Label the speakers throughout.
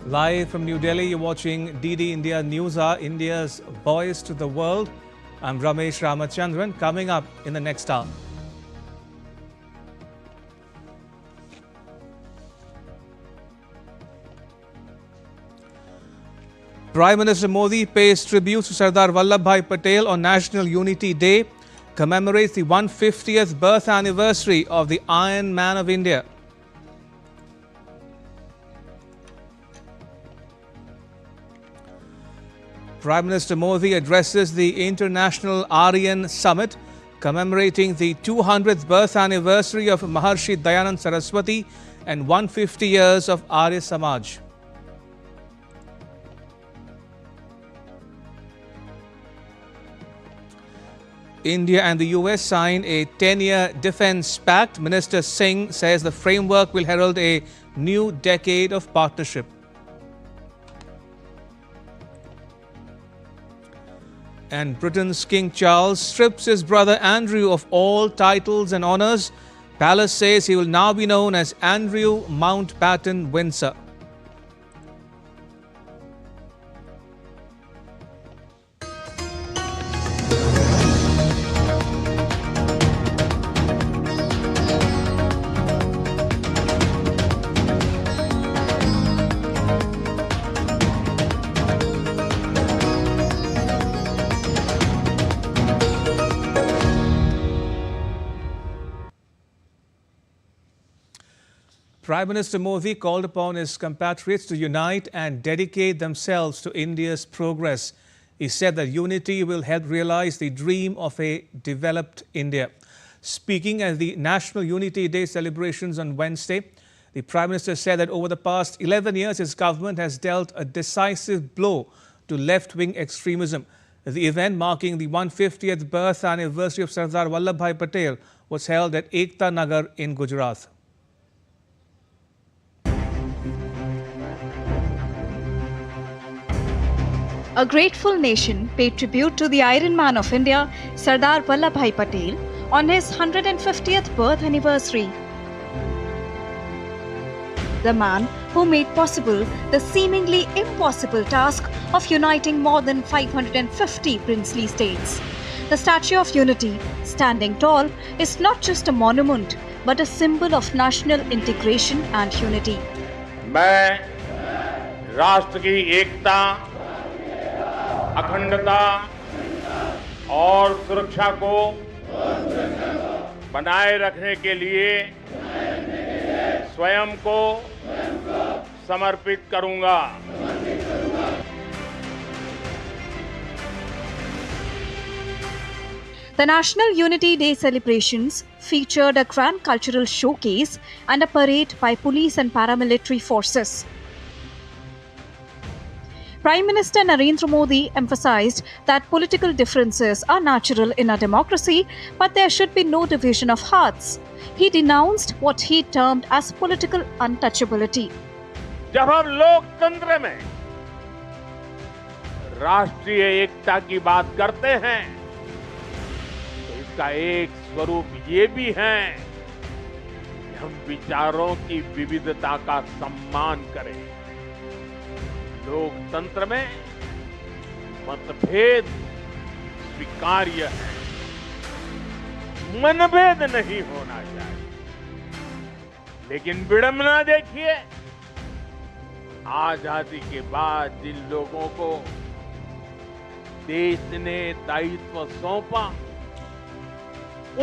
Speaker 1: Live from New Delhi, you're watching DD India Newshour, India's voice to the world. I'm Ramesh Ramachandran. Coming up in the next hour. Prime Minister Modi pays tribute to Sardar Vallabhbhai Patel on National Unity Day, commemorates the 150th birth anniversary of the Iron Man of India. Prime Minister Modi addresses the International Aryan Summit, commemorating the 200th birth anniversary of Maharshi Dayanand Saraswati and 150 years of Arya Samaj. India and the US sign a 10-year defense pact. Minister Singh says the framework will herald a new decade of partnership. And Britain's King Charles strips his brother Andrew of all titles and honours. Palace says he will now be known as Andrew Mountbatten Windsor. Prime Minister Modi called upon his compatriots to unite and dedicate themselves to India's progress. He said that unity will help realize the dream of a developed India. Speaking at the National Unity Day celebrations on Wednesday, the Prime Minister said that over the past 11 years, his government has dealt a decisive blow to left-wing extremism. The event marking the 150th birth anniversary of Sardar Vallabhbhai Patel was held at Ekta Nagar in Gujarat.
Speaker 2: A grateful nation paid tribute to the Iron Man of India, Sardar Vallabhbhai Patel, on his 150th birth anniversary. The man who made possible the seemingly impossible task of uniting more than 550 princely states. The Statue of Unity, standing tall, is not just a monument, but a symbol of national integration and unity.
Speaker 3: मैं राष्ट्र की एकता, अखंडता और सुरक्षा को बनाए रखने के लिए स्वयं को समर्पित करूंगा।
Speaker 2: The National Unity Day celebrations featured a grand cultural showcase and a parade by police and paramilitary forces. Prime Minister Narendra Modi emphasized that political differences are natural in a democracy, but there should be no division of hearts. He denounced what he termed as political untouchability.
Speaker 3: जब हम लोकतंत्र में राष्ट्रीय एकता की बात करते हैं, तो इसका एक स्वरूप ये भी है कि हम विचारों की विविधता का सम्मान करें। लोकतंत्र में मतभेद स्वीकार्य है, मनभेद नहीं होना चाहिए। लेकिन विडंबना देखिए, आजादी के बाद जिन लोगों को देश ने दायित्व सौंपा,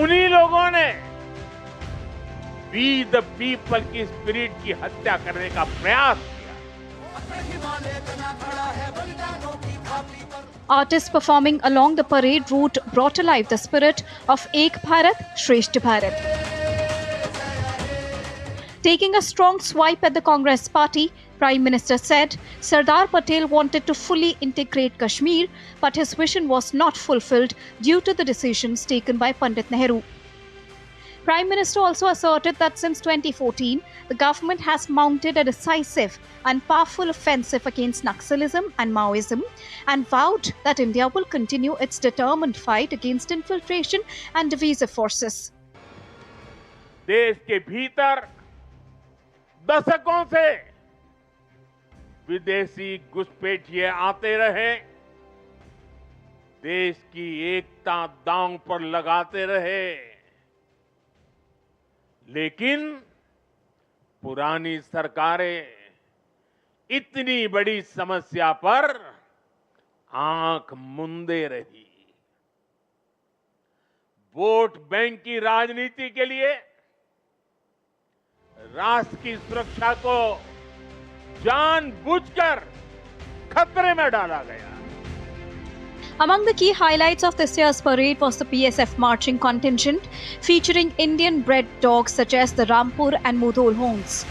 Speaker 3: उन्हीं लोगों ने वी द पीपल की स्पिरिट की हत्या करने का प्रयास किया।
Speaker 2: Artists performing along the parade route brought alive the spirit of Ek Bharat, Shreshtha Bharat. Taking a strong swipe at the Congress party, Prime Minister said Sardar Patel wanted to fully integrate Kashmir, but his vision was not fulfilled due to the decisions taken by Pandit Nehru. Prime Minister also asserted that since 2014, the government has mounted a decisive and powerful offensive against Naxalism and Maoism and vowed that India will continue its determined fight against infiltration and divisive forces.
Speaker 3: देश के भीतर दशकों से विदेशी घुसपैठिए आते रहे, देश की एकता दांव पर लगाते रहे, लेकिन पुरानी सरकारें इतनी बड़ी समस्या पर आंख मूंदे रही। वोट बैंक की राजनीति के लिए राष्ट्र की सुरक्षा को जानबूझकर खतरे में डाला गया।
Speaker 2: Among the key highlights of this year's parade was the PSF marching contingent, featuring Indian-bred dogs such as the Rampur and Mudhol hounds.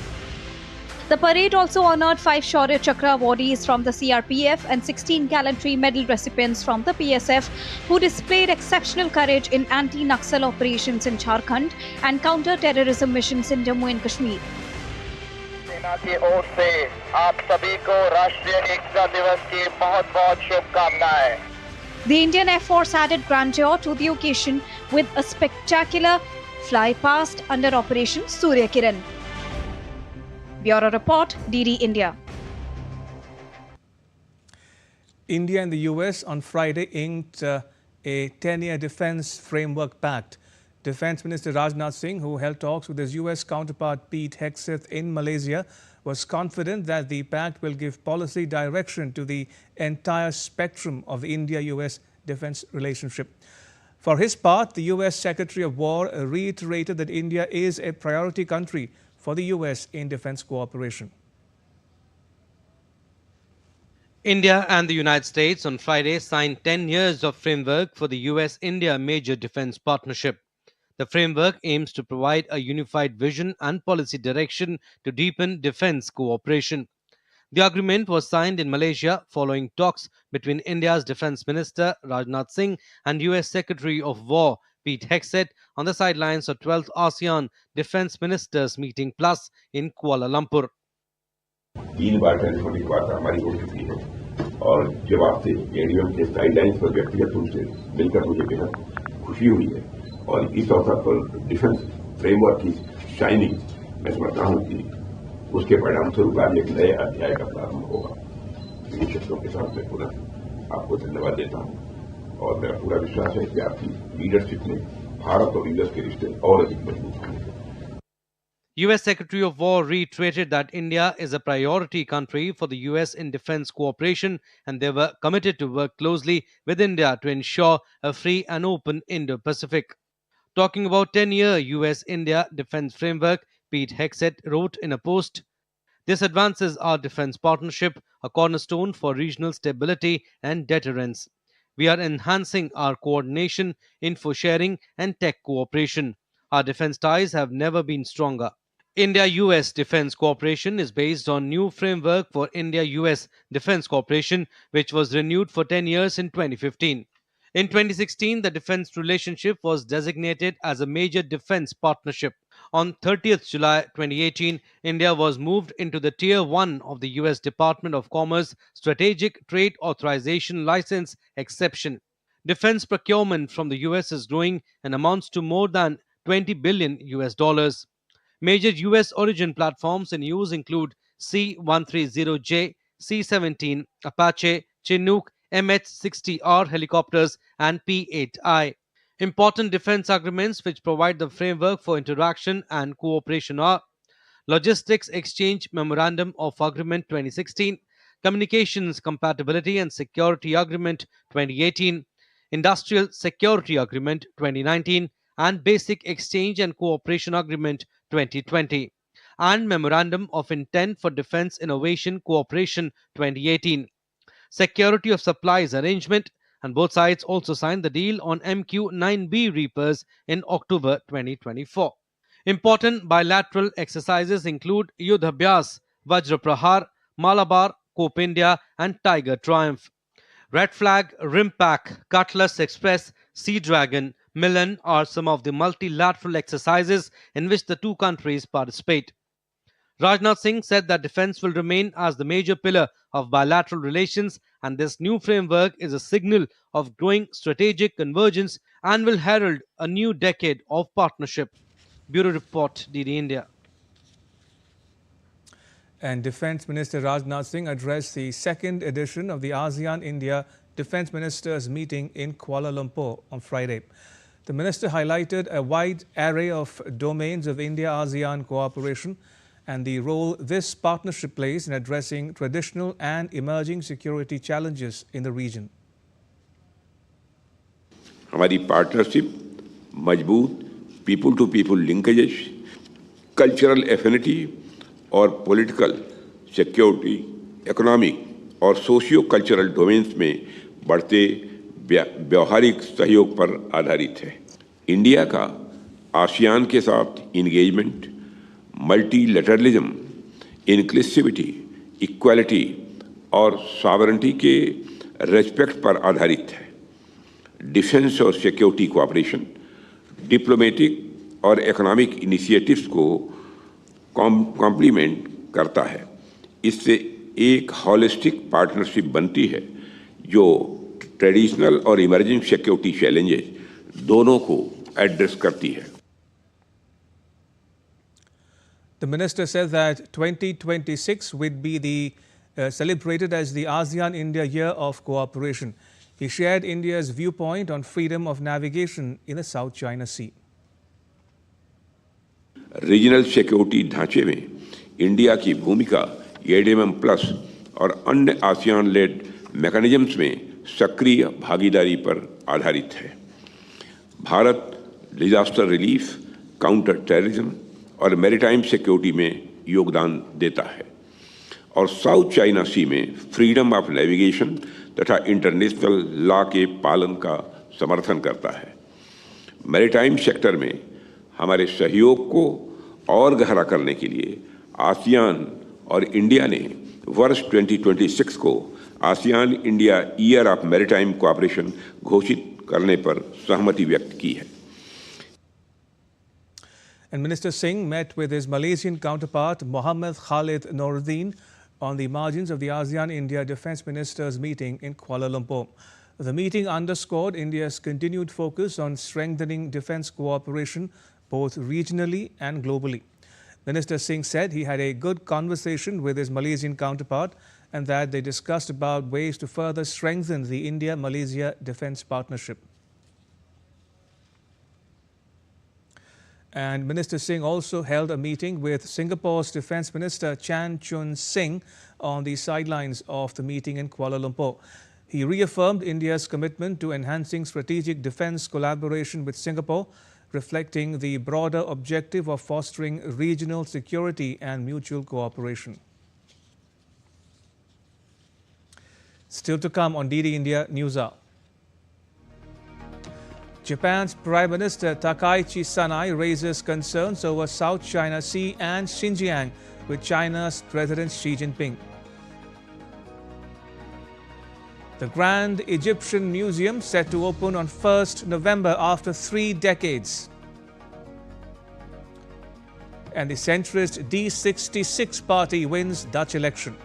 Speaker 2: The parade also honored 5 Shaurya Chakra awardees from the CRPF and 16 gallantry medal recipients from the PSF who displayed exceptional courage in anti-Naxal operations in Jharkhand and counter-terrorism missions in Jammu and Kashmir.
Speaker 4: सेना की ओर से आप सभी को राष्ट्रीय एकता दिवस की बहुत-बहुत शुभकामनाएं।
Speaker 2: The Indian Air Force added grandeur to the occasion with a spectacular fly-past under Operation Surya Kiran. Bureau Report, DD India.
Speaker 1: India and the US on Friday inked a 10-year defense framework pact. Defense Minister Rajnath Singh, who held talks with his US counterpart Pete Hegseth in Malaysia, was confident that the pact will give policy direction to the entire spectrum of the India-US defense relationship. For his part, the US Secretary of War reiterated that India is a priority country for the US in defense cooperation.
Speaker 5: India and the United States on Friday signed 10 years of framework for the US-India major defense partnership. The framework aims to provide a unified vision and policy direction to deepen defense cooperation. The agreement was signed in Malaysia following talks between India's Defense Minister Rajnath Singh and US Secretary of War Pete Hegseth on the sidelines of 12th ASEAN Defense Ministers Meeting Plus in Kuala Lumpur.
Speaker 6: 3 bar telephonic वार्ता हमारी हो चुकी है और जब आपसे ADM के guidelines पर व्यक्तिगत रूप से मिलकर मुझे बेहद खुशी हुई है और इस अवसर पर डिफेंस फ्रेमवर्क की शाइनिंग मैं समझता हूं कि उसके परिणाम स्वरूप आज एक नए अध्याय का प्रारंभ होगा। इन शब्दों के साथ मैं पुनः आपको धन्यवाद देता हूं और मेरा पूरा विश्वास है कि आपकी लीडरशिप में भारत और यूएस के रिश्ते और अधिक मजबूत होंगे।
Speaker 5: US Secretary of War reiterated that India is a priority country for the US in defense cooperation and they were committed to work closely with India to ensure a free and open Indo-Pacific. Talking about 10-year US-India defense framework, Pete Hegseth wrote in a post, "This advances our defense partnership, a cornerstone for regional stability and deterrence. We are enhancing our coordination, info sharing and tech cooperation. Our defense ties have never been stronger." India-US defense cooperation is based on new framework for India-US defense cooperation, which was renewed for 10 years in 2015. In 2016, the defense relationship was designated as a major defense partnership. On 30th July 2018, India was moved into the Tier 1 of the US Department of Commerce Strategic Trade Authorization License exception. Defense procurement from the US is growing and amounts to more than $20 billion US. Major US origin platforms in use include C-130J, C-17, Apache, Chinook, MH-60R helicopters and P-8I. Important defense agreements which provide the framework for interaction and cooperation are Logistics Exchange Memorandum of Agreement 2016, Communications Compatibility and Security Agreement 2018, Industrial Security Agreement 2019, and Basic Exchange and Cooperation Agreement 2020, and Memorandum of Intent for Defense Innovation Cooperation 2018, Security of Supplies Arrangement, and both sides also signed the deal on MQ-9B Reapers in October 2024. Important bilateral exercises include Yudh Abhyas, Vajra Prahar, Malabar, Cope India, and Tiger Triumph. Red Flag, Rimpak, Cutlass Express, Sea Dragon, Milan are some of the multilateral exercises in which the two countries participate. Rajnath Singh said that defense will remain as the major pillar of bilateral relations and this new framework is a signal of growing strategic convergence and will herald a new decade of partnership. Bureau Report, DD India.
Speaker 1: And Defence Minister Rajnath Singh addressed the second edition of the ASEAN-India Defence Ministers meeting in Kuala Lumpur on Friday. The minister highlighted a wide array of domains of India-ASEAN cooperation and the role this partnership plays in addressing traditional and emerging security challenges in the region.
Speaker 6: हमारी partnership मजबूत people to people linkages, cultural affinity और political, security, economic और socio cultural domains में बढ़ते व्यवहारिक सहयोग पर आधारित है। इंडिया का आसियान के साथ इंगेजमेंट मल्टीलैटरलिज्म, इनक्लूसिविटी, इक्वालिटी और सॉवरेनिटी के रेस्पेक्ट पर आधारित है। डिफेंस और सिक्योरिटी कोऑपरेशन, डिप्लोमेटिक और इकोनॉमिक इनिशिएटिव्स को कॉम्प्लीमेंट करता है। इससे एक होलिस्टिक पार्टनरशिप बनती है जो ट्रेडिशनल और इमर्जिंग सिक्योरिटी चैलेंजेस दोनों को एड्रेस करती है।
Speaker 1: The minister said that 2026 would be celebrated as the ASEAN-India Year of Cooperation. He shared India's viewpoint on freedom of navigation in the South China Sea.
Speaker 6: Regional security ढांचे में India की भूमिका ADMM plus और अन्य ASEAN lead mechanisms में सक्रिय भागीदारी पर आधारित है। Bharat disaster relief, counter terrorism और मैरीटाइम सिक्योरिटी में योगदान देता है और साउथ चाइना सी में फ्रीडम ऑफ नेविगेशन तथा इंटरनेशनल लॉ के पालन का समर्थन करता है। मैरीटाइम सेक्टर में हमारे सहयोग को और गहरा करने के लिए आसियान और इंडिया ने वर्ष 2026 को ASEAN India year of maritime cooperation घोषित करने पर सहमति व्यक्त की है।
Speaker 1: And Minister Singh met with his Malaysian counterpart Mohammed Khalid Noordin on the margins of the ASEAN-India Defence Ministers meeting in Kuala Lumpur. The meeting underscored India's continued focus on strengthening defence cooperation both regionally and globally. Minister Singh said he had a good conversation with his Malaysian counterpart and that they discussed about ways to further strengthen the India-Malaysia defence partnership. And Minister Singh also held a meeting with Singapore's Defence Minister Chan Chun Sing on the sidelines of the meeting in Kuala Lumpur. He reaffirmed India's commitment to enhancing strategic defence collaboration with Singapore, reflecting the broader objective of fostering regional security and mutual cooperation. Still to come on DD India NewsHour. Japan's Prime Minister Takaichi Sanai raises concerns over South China Sea and Xinjiang with China's President Xi Jinping. The Grand Egyptian Museum set to open on 1st November after 3 decades. And the centrist D66 party wins Dutch election.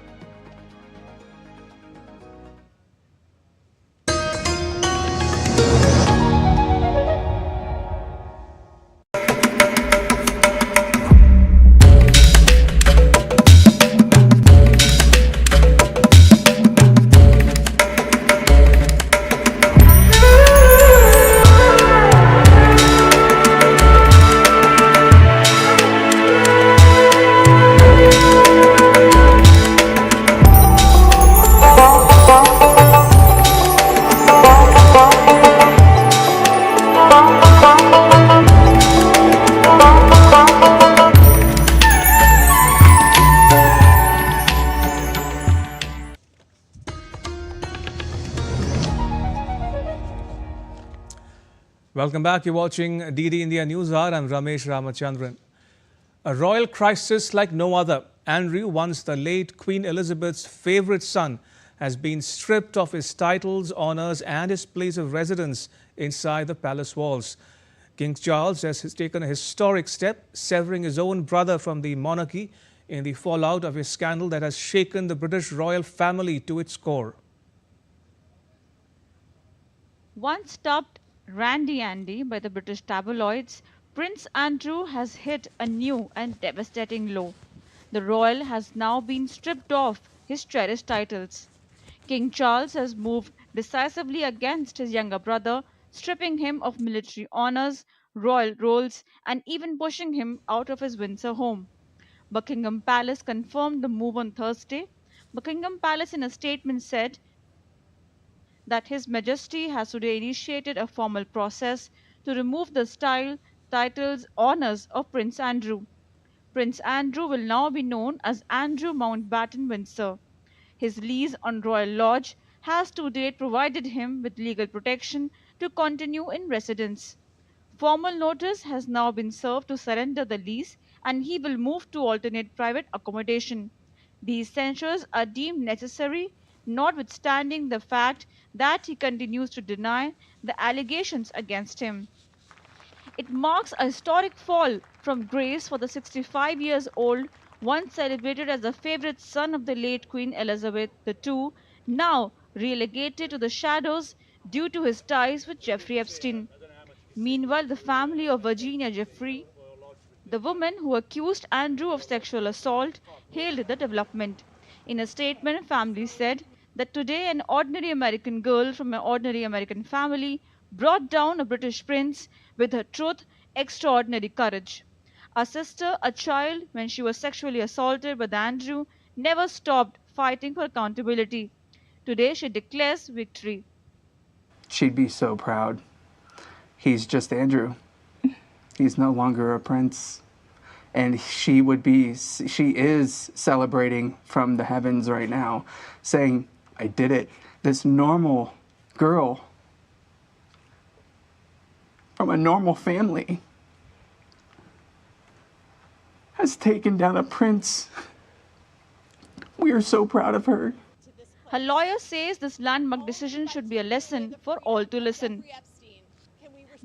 Speaker 1: Welcome back. You're watching DD India NewsHour. I'm Ramesh Ramachandran. A royal crisis like no other. Andrew, once the late Queen Elizabeth's favourite son, has been stripped of his titles, honours and his place of residence inside the palace walls. King Charles has taken a historic step, severing his own brother from the monarchy in the fallout of a scandal that has shaken the British royal family to its core.
Speaker 7: Once dubbed Randy Andy by the British tabloids, Prince Andrew has hit a new and devastating low. The royal has now been stripped of his cherished titles. King Charles has moved decisively against his younger brother, stripping him of military honors, royal roles, and even pushing him out of his Windsor home. Buckingham Palace confirmed the move on Thursday. Buckingham Palace, in a statement, said that His Majesty has today initiated a formal process to remove the style, titles, honors of Prince Andrew. Prince Andrew will now be known as Andrew Mountbatten Windsor. His lease on Royal Lodge has to date provided him with legal protection to continue in residence. Formal notice has now been served to surrender the lease and he will move to alternate private accommodation. These censures are deemed necessary, notwithstanding the fact that he continues to deny the allegations against him. It marks a historic fall from grace for the 65 years old, once celebrated as the favorite son of the late Queen Elizabeth II, now relegated to the shadows due to his ties with Jeffrey Epstein. Meanwhile, the family of Virginia Jeffrey, the woman who accused Andrew of sexual assault, hailed the development. In a statement, family said that today an ordinary American girl from an ordinary American family brought down a British prince with her truth, extraordinary courage. Our sister, a child, when she was sexually assaulted by Andrew, never stopped fighting for accountability. Today she declares victory.
Speaker 8: She'd be so proud. He's just Andrew. He's no longer a prince. And she is celebrating from the heavens right now, saying, I did it. This normal girl from a normal family has taken down a prince. We are so proud of her.
Speaker 7: Her lawyer says this landmark decision should be a lesson for all to listen.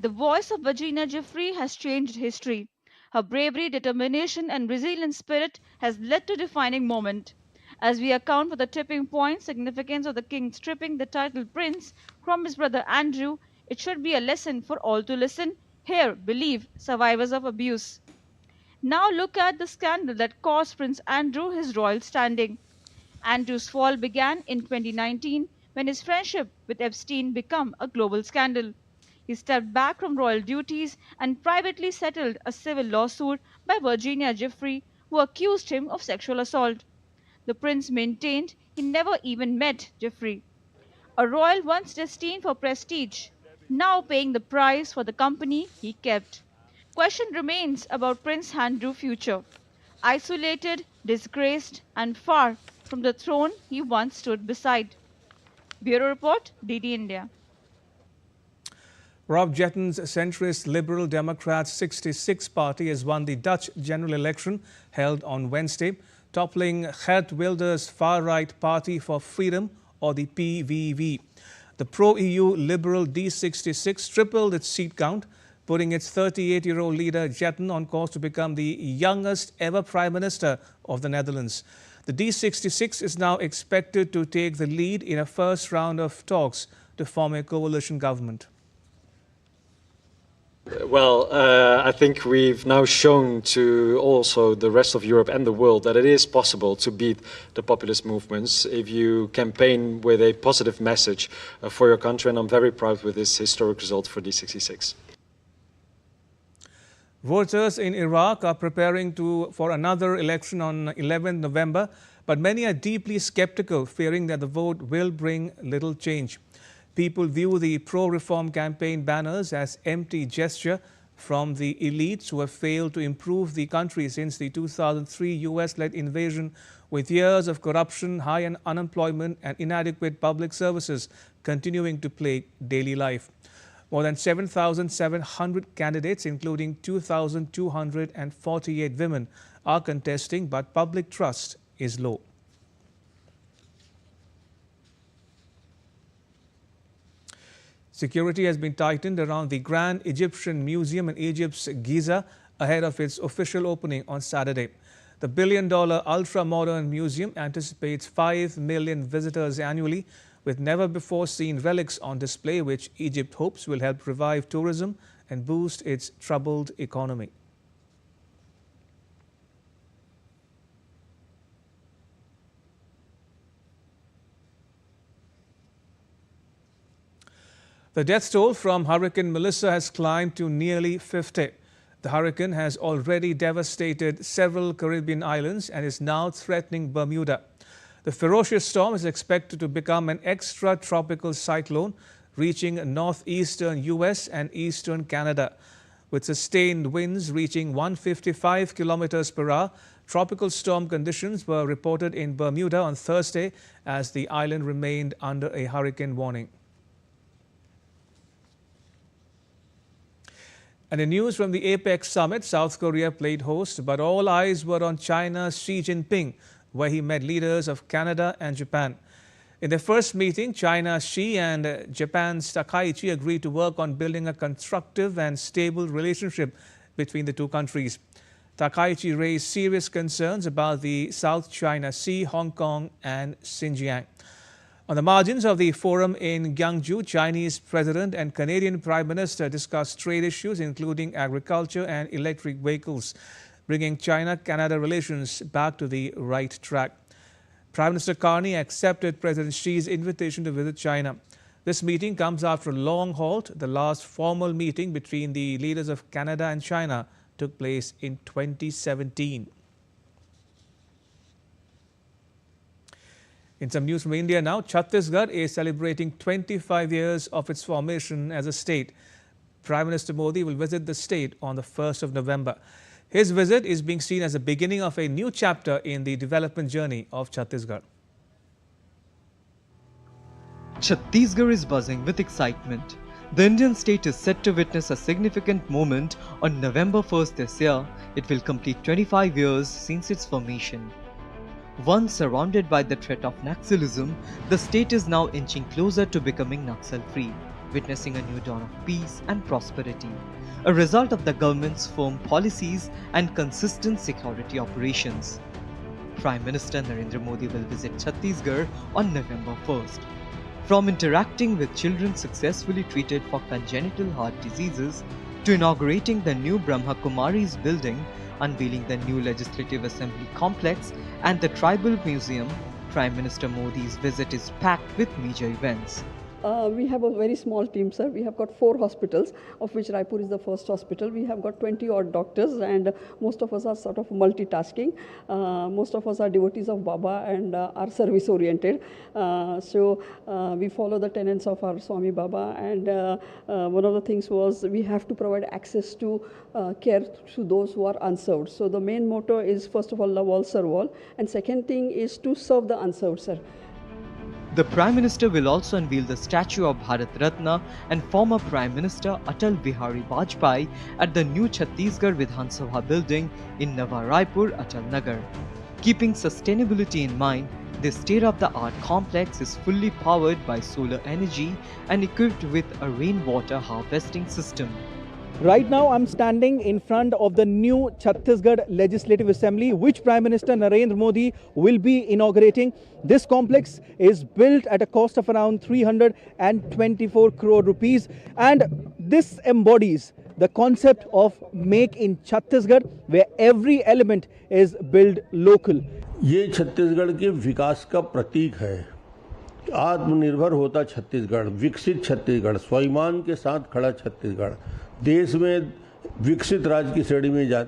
Speaker 7: The voice of Virginia Jeffrey has changed history. Her bravery, determination, and resilient spirit has led to a defining moment. As we account for the tipping point significance of the king stripping the title prince from his brother Andrew, it should be a lesson for all to listen, hear, believe, survivors of abuse. Now look at the scandal that cost Prince Andrew his royal standing. Andrew's fall began in 2019 when his friendship with Epstein became a global scandal. He stepped back from royal duties and privately settled a civil lawsuit by Virginia Jeffrey, who accused him of sexual assault. The prince maintained he never even met Jeffrey, a royal once destined for prestige, now paying the price for the company he kept. Question remains about Prince Andrew's future. Isolated, disgraced, and far from the throne he once stood beside. Bureau Report, DD India.
Speaker 1: Rob Jetton's centrist Liberal Democrats 66 party has won the Dutch general election held on Wednesday, toppling Geert Wilders' far-right Party for Freedom, or the PVV. The pro-EU Liberal D66 tripled its seat count, putting its 38-year-old leader Jetton on course to become the youngest ever Prime Minister of the Netherlands. The D66 is now expected to take the lead in a first round of talks to form a coalition government.
Speaker 9: Well, I think we've now shown to also the rest of Europe and the world that it is possible to beat the populist movements if you campaign with a positive message for your country, and I'm very proud with this historic result for D66.
Speaker 1: Voters in Iraq are preparing for another election on 11 November, but many are deeply skeptical, fearing that the vote will bring little change. People view the pro-reform campaign banners as empty gesture from the elites who have failed to improve the country since the 2003 US-led invasion, with years of corruption, high unemployment and inadequate public services continuing to plague daily life. More than 7,700 candidates, including 2,248 women, are contesting, but public trust is low. Security has been tightened around the Grand Egyptian Museum in Egypt's Giza ahead of its official opening on Saturday. The billion-dollar ultra-modern museum anticipates 5 million visitors annually, with never-before-seen relics on display, which Egypt hopes will help revive tourism and boost its troubled economy. The death toll from Hurricane Melissa has climbed to nearly 50. The hurricane has already devastated several Caribbean islands and is now threatening Bermuda. The ferocious storm is expected to become an extratropical cyclone, reaching northeastern U.S. and eastern Canada. With sustained winds reaching 155 kilometers per hour, tropical storm conditions were reported in Bermuda on Thursday as the island remained under a hurricane warning. And in news from the APEC summit, South Korea played host, but all eyes were on China's Xi Jinping, where he met leaders of Canada and Japan. In their first meeting, China's Xi and Japan's Takaichi agreed to work on building a constructive and stable relationship between the two countries. Takaichi raised serious concerns about the South China Sea, Hong Kong and Xinjiang. On the margins of the forum in Gwangju, Chinese President and Canadian Prime Minister discussed trade issues including agriculture and electric vehicles, bringing China-Canada relations back to the right track. Prime Minister Carney accepted President Xi's invitation to visit China. This meeting comes after a long halt. The last formal meeting between the leaders of Canada and China took place in 2017. In some news from India now, Chhattisgarh is celebrating 25 years of its formation as a state. Prime Minister Modi will visit the state on the 1st of November. His visit is being seen as the beginning of a new chapter in the development journey of Chhattisgarh.
Speaker 10: Chhattisgarh is buzzing with excitement. The Indian state is set to witness a significant moment on November 1st this year. It will complete 25 years since its formation. Once surrounded by the threat of Naxalism, the state is now inching closer to becoming Naxal-free, witnessing a new dawn of peace and prosperity, a result of the government's firm policies and consistent security operations. Prime Minister Narendra Modi will visit Chhattisgarh on November 1st. From interacting with children successfully treated for congenital heart diseases to inaugurating the new Brahma Kumari's building, unveiling the new Legislative Assembly complex and the Tribal Museum, Prime Minister Modi's visit is packed with major events.
Speaker 11: We have a very small team, sir. We have got 4 hospitals, of which Raipur is the first hospital. We have got 20 odd doctors, and most of us are sort of multitasking. Most of us are devotees of Baba and are service oriented. So we follow the tenets of our Swami Baba, and one of the things was we have to provide access to care to those who are unserved. So the main motto is, first of all, love all, serve all, and second thing is to serve the unserved, sir.
Speaker 10: The Prime Minister will also unveil the statue of Bharat Ratna and former Prime Minister Atal Bihari Vajpayee at the new Chhattisgarh Vidhan Sabha building in Nava Raipur, Atal Nagar. Keeping sustainability in mind, this state-of-the-art complex is fully powered by solar energy and equipped with a rainwater harvesting system.
Speaker 12: Right now, I'm standing in front of the new Chhattisgarh Legislative Assembly, which Prime Minister Narendra Modi will be inaugurating. This complex is built at a cost of around 324 crore rupees, and this embodies the concept of Make in Chhattisgarh, where every element is built local.
Speaker 13: ये छत्तीसगढ़ के विकास का प्रतीक है। आत्मनिर्भर होता छत्तीसगढ़, विकसित छत्तीसगढ़, स्वाभिमान के साथ खड़ा छत्तीसगढ़, देश में विकसित राज्य की श्रेणी में जा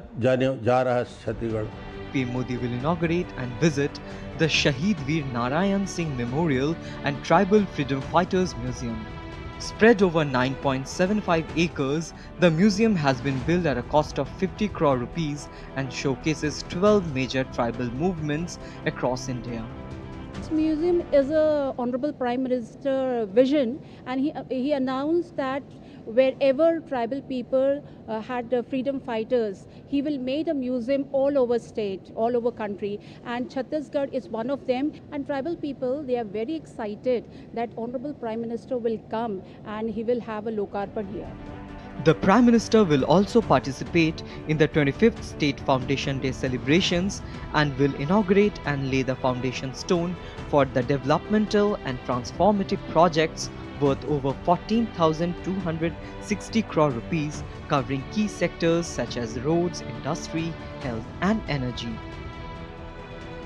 Speaker 13: रहा है Chhattisgarh.
Speaker 10: PM Modi will inaugurate and visit the Shaheed Veer Narayan Singh Memorial and Tribal Freedom Fighters Museum. Spread over 9.75 acres, the museum has been built at a cost of 50 crore rupees and showcases 12 major tribal movements across India.
Speaker 14: This museum is a Honorable Prime Minister vision, and he announced that wherever tribal people had freedom fighters, he will make a museum all over state, all over country, and Chhattisgarh is one of them. And tribal people, they are very excited that Honorable Prime Minister will come and he will have a Lokarpan here.
Speaker 10: The Prime Minister will also participate in the 25th State Foundation Day celebrations and will inaugurate and lay the foundation stone for the developmental and transformative projects worth over 14,260 crore rupees, covering key sectors such as roads, industry, health and energy.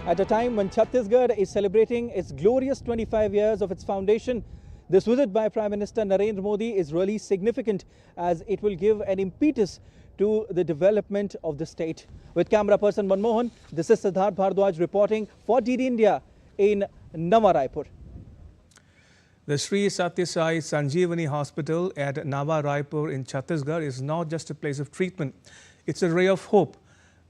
Speaker 12: At a time when Chhattisgarh is celebrating its glorious 25 years of its foundation, This visit by Prime Minister Narendra Modi is really significant as it will give an impetus to the development of the state. With camera person Manmohan, this is Siddharth Bhardwaj reporting for DD India in Nawa Raipur.
Speaker 1: The Sri Satya Sai Sanjeevani Hospital at Nawa Raipur in Chhattisgarh is not just a place of treatment, it's a ray of hope.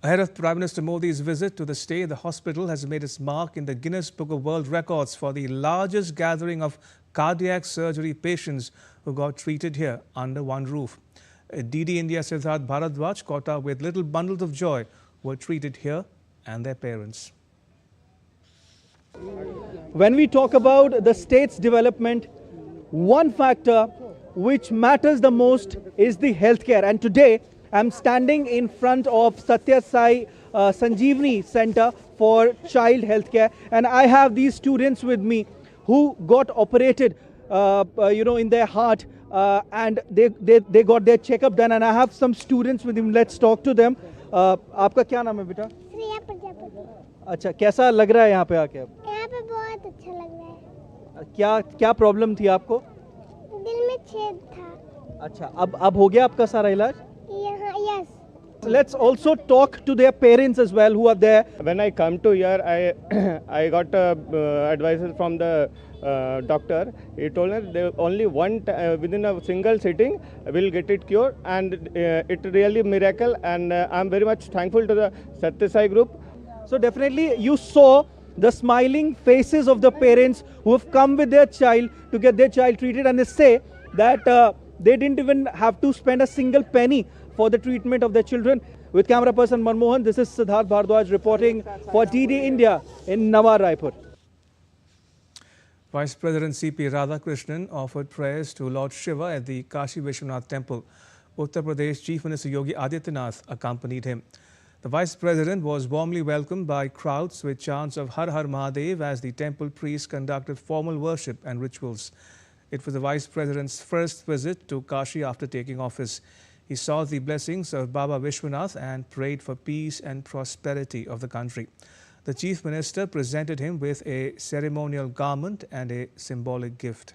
Speaker 1: Ahead of Prime Minister Modi's visit to the state, the hospital has made its mark in the Guinness Book of World Records for the largest gathering of cardiac surgery patients who got treated here under one roof. DD India Siddharth Bharadwaj caught up with little bundles of joy who were treated here and their parents.
Speaker 12: When we talk about the state's development, one factor which matters the most is the healthcare. And today, I'm standing in front of Satya Sai Sanjeevani Center for Child Healthcare, and I have these students with me who got operated, in their heart, and they got their checkup done. And I have some students with him. Let's talk to them. आपका क्या नाम है बेटा?
Speaker 15: श्रेया प्रजापति।
Speaker 12: अच्छा, कैसा लग रहा है यहाँ पे आके?
Speaker 15: यहाँ पे बहुत अच्छा लग रहा है।
Speaker 12: क्या प्रॉब्लम थी आपको?
Speaker 15: दिल में छेद था।
Speaker 12: अच्छा, अब हो गया आपका सारा इलाज?
Speaker 15: Yes.
Speaker 12: Let's also talk to their parents as well who are there.
Speaker 16: When I come to here, I got advices from the doctor. He told us they only within a single sitting will get it cured, and it really miracle. And I'm very much thankful to the Satya Sai group.
Speaker 12: So definitely you saw the smiling faces of the parents who have come with their child to get their child treated, and they say that they didn't even have to spend a single penny for the treatment of their children. With camera person Manmohan, this is Siddharth Bhardwaj reporting for DD India in Nawa Raipur.
Speaker 1: Vice President C.P. Radhakrishnan offered prayers to Lord Shiva at the Kashi Vishwanath temple. Uttar Pradesh Chief Minister Yogi Adityanath accompanied him. The Vice President was warmly welcomed by crowds with chants of Har Har Mahadev as the temple priests conducted formal worship and rituals. It was the Vice President's first visit to Kashi after taking office. He saw the blessings of Baba Vishwanath and prayed for peace and prosperity of the country. The Chief Minister presented him with a ceremonial garment and a symbolic gift.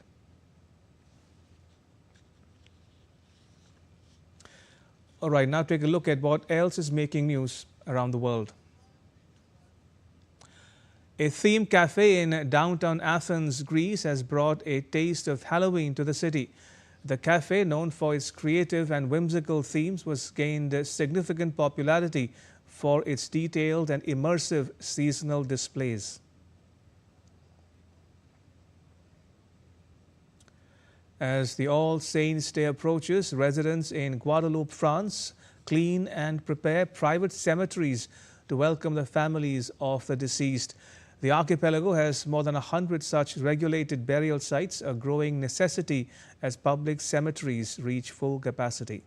Speaker 1: All right, now take a look at what else is making news around the world. A themed cafe in downtown Athens, Greece has brought a taste of Halloween to the city. The cafe, known for its creative and whimsical themes, was gained significant popularity for its detailed and immersive seasonal displays. As the All Saints' Day approaches, residents in Guadeloupe, France, clean and prepare private cemeteries to welcome the families of the deceased. The archipelago has more than 100 such regulated burial sites, a growing necessity as public cemeteries reach full capacity.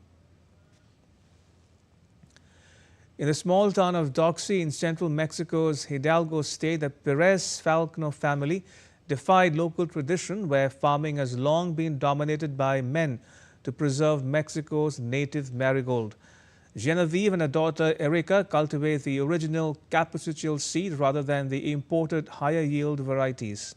Speaker 1: In the small town of Doxy in central Mexico's Hidalgo state, the Perez Falcno family defied local tradition where farming has long been dominated by men to preserve Mexico's native marigold. Genevieve and her daughter Erica cultivate the original capucicial seed rather than the imported higher yield varieties.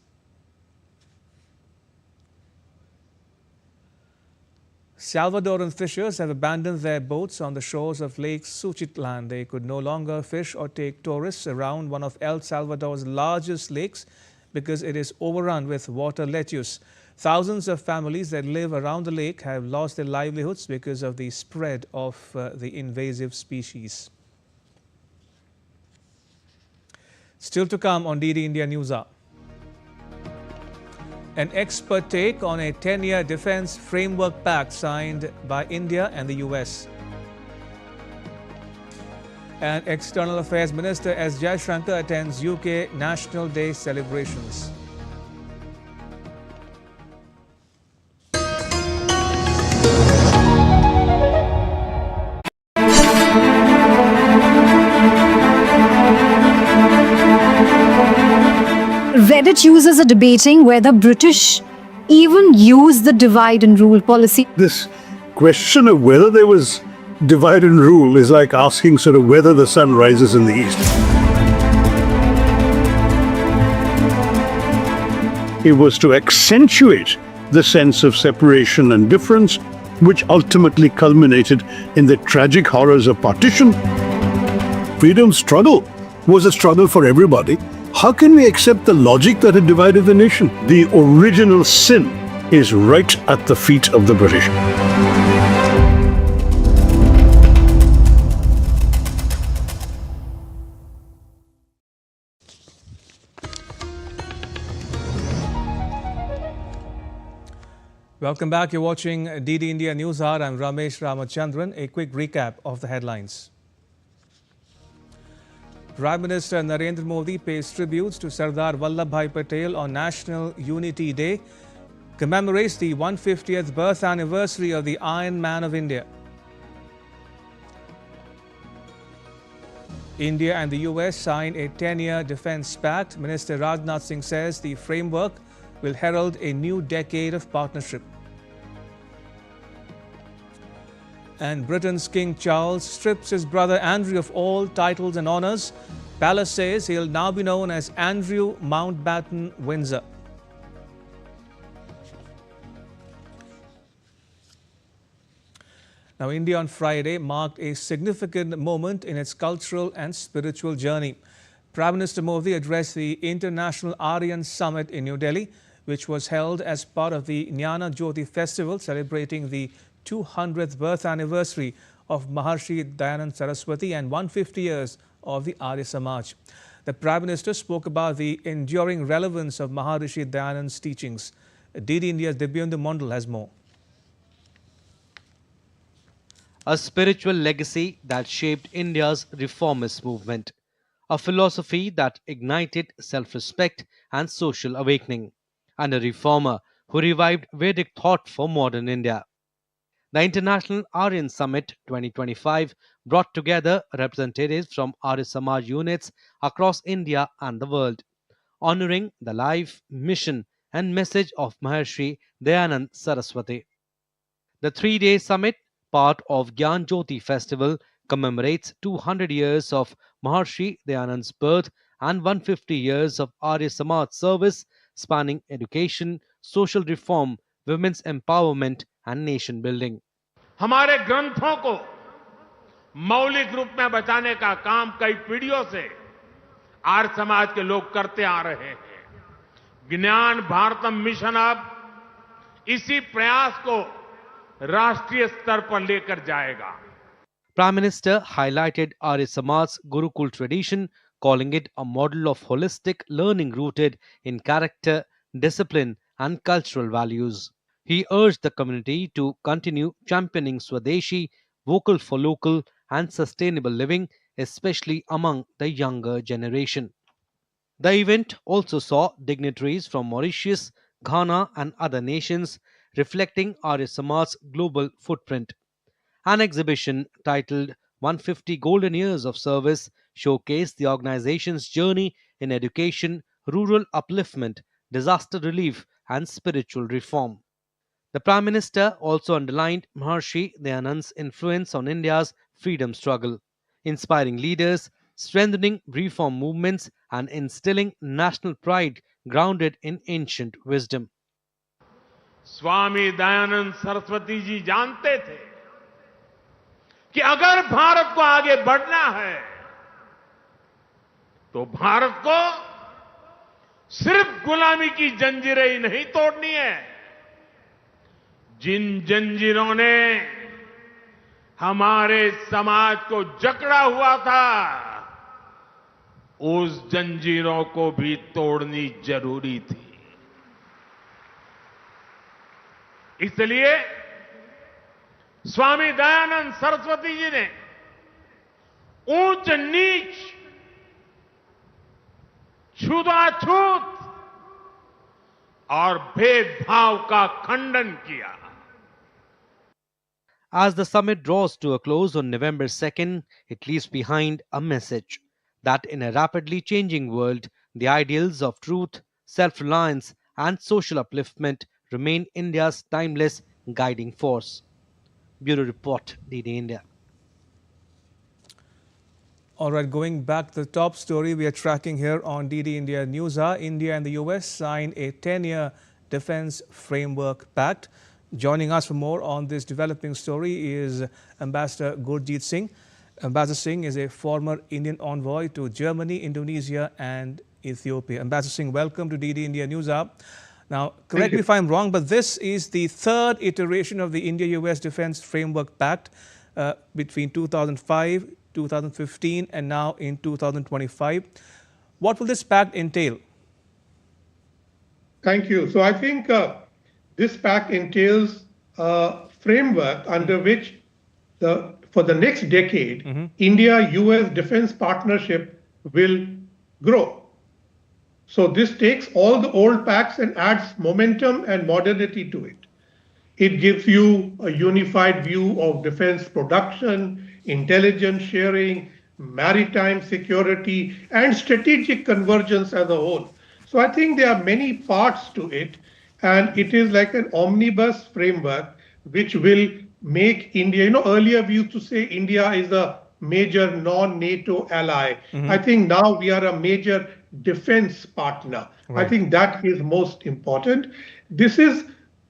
Speaker 1: Salvadoran fishers have abandoned their boats on the shores of Lake Suchitlan. They could no longer fish or take tourists around one of El Salvador's largest lakes because it is overrun with water lettuce. Thousands of families that live around the lake have lost their livelihoods because of the spread of the invasive species. Still to come on DD India Newshour. An expert take on a 10-year defense framework pact signed by India and the US. And External Affairs Minister S. Jaishankar attends UK National Day celebrations.
Speaker 17: Reddit users are debating whether British even used the divide and rule policy.
Speaker 18: This question of whether there was divide and rule is like asking sort of whether the sun rises in the east. It was to accentuate the sense of separation and difference, which ultimately culminated in the tragic horrors of partition. Freedom struggle was a struggle for everybody. How can we accept the logic that had divided the nation? The original sin is right at the feet of the British.
Speaker 1: Welcome back. You're watching DD India Newshour. I'm Ramesh Ramachandran. A quick recap of the headlines. Prime Minister Narendra Modi pays tributes to Sardar Vallabhbhai Patel on National Unity Day, commemorates the 150th birth anniversary of the Iron Man of India. India and the US sign a 10-year defense pact. Minister Rajnath Singh says the framework will herald a new decade of partnership. And Britain's King Charles strips his brother Andrew of all titles and honours. Palace says he'll now be known as Andrew Mountbatten Windsor. Now, India on Friday marked a significant moment in its cultural and spiritual journey. Prime Minister Modi addressed the International Aryan Summit in New Delhi, which was held as part of the Jnana Jyoti festival celebrating the 200th birth anniversary of Maharshi Dayanand Saraswati and 150 years of the Arya Samaj. The Prime Minister spoke about the enduring relevance of Maharishi Dayanand's teachings. DD India's Dibyendra Mondal has more.
Speaker 5: A spiritual legacy that shaped India's reformist movement, a philosophy that ignited self-respect and social awakening, and a reformer who revived Vedic thought for modern India. The International Aryan Summit 2025 brought together representatives from Arya Samaj units across India and the world, honoring the life, mission, and message of Maharshi Dayanand Saraswati. The three-day summit, part of Gyan Jyoti festival, commemorates 200 years of Maharshi Dayanand's birth and 150 years of Arya Samaj service, spanning education, social reform, women's empowerment and nation building.
Speaker 3: हमारे ग्रंथों को मौलिक रूप में बचाने का काम कई पीढ़ियों से आर्य समाज के लोग करते आ रहे हैं। ज्ञान भारतम मिशन अब इसी प्रयास को राष्ट्रीय स्तर पर लेकर जाएगा।
Speaker 5: Prime Minister highlighted Arya Samaj's Gurukul tradition, calling it a model of holistic learning rooted in character, discipline, and cultural values. He urged the community to continue championing Swadeshi, vocal for local, and sustainable living, especially among the younger generation. The event also saw dignitaries from Mauritius, Ghana, and other nations, reflecting Arya Samaj's global footprint. An exhibition titled 150 Golden Years of Service showcased the organization's journey in education, rural upliftment, disaster relief, and spiritual reform. The Prime Minister also underlined Maharshi Dayanand's influence on India's freedom struggle, inspiring leaders, strengthening reform movements, and instilling national pride grounded in ancient wisdom.
Speaker 3: Swami Dayanand Saraswati ji जानते थे कि अगर भारत को आगे बढ़ना है तो भारत को सिर्फ गुलामी की जंजीरें ही नहीं तोड़नी है। जिन जंजीरों ने हमारे समाज को जकड़ा हुआ था उस जंजीरों को भी तोड़नी जरूरी थी। इसलिए स्वामी दयानंद सरस्वती जी ने ऊंच नीच, छूताछूत और भेदभाव का खंडन किया।
Speaker 5: As the summit draws to a close on November 2nd, it leaves behind a message that in a rapidly changing world, the ideals of truth, self-reliance, and social upliftment remain India's timeless guiding force. Bureau Report, DD India.
Speaker 1: All right, going back to the top story we are tracking here on DD India Newshour, India and the US signed a 10-year Defence Framework Pact. Joining us for more on this developing story is Ambassador Gurjeet Singh. Ambassador Singh is a former Indian envoy to Germany, Indonesia and Ethiopia. Ambassador Singh, welcome to DD India Newshour. Now, correct me if I'm wrong, but this is the third iteration of the India-US Defence Framework Pact between 2005, 2015 and now in 2025. What will this pact entail?
Speaker 19: Thank you. So I think this pact entails a framework under which for the next decade, India-US defense partnership will grow. So this takes all the old pacts and adds momentum and modernity to it. It gives you a unified view of defense production, intelligence sharing, maritime security, and strategic convergence as a whole. So I think there are many parts to it, and it is like an omnibus framework which will make India, earlier we used to say India is a major non-NATO ally. I think now we are a major defense partner. Right. I think that is most important. This is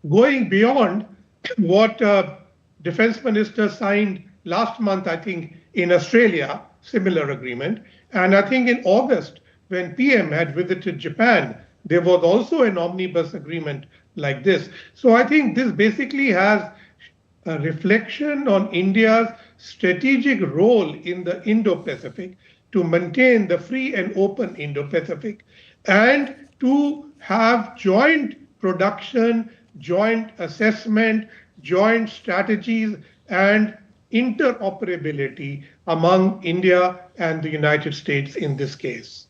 Speaker 19: going beyond what Defense Minister signed last month, I think, in Australia, similar agreement. And I think in August, when PM had visited Japan, there was also an omnibus agreement like this. So I think this basically has a reflection on India's strategic role in the Indo-Pacific to maintain the free and open Indo-Pacific and to have joint production, joint assessment, joint strategies and interoperability among India and the United States in this case.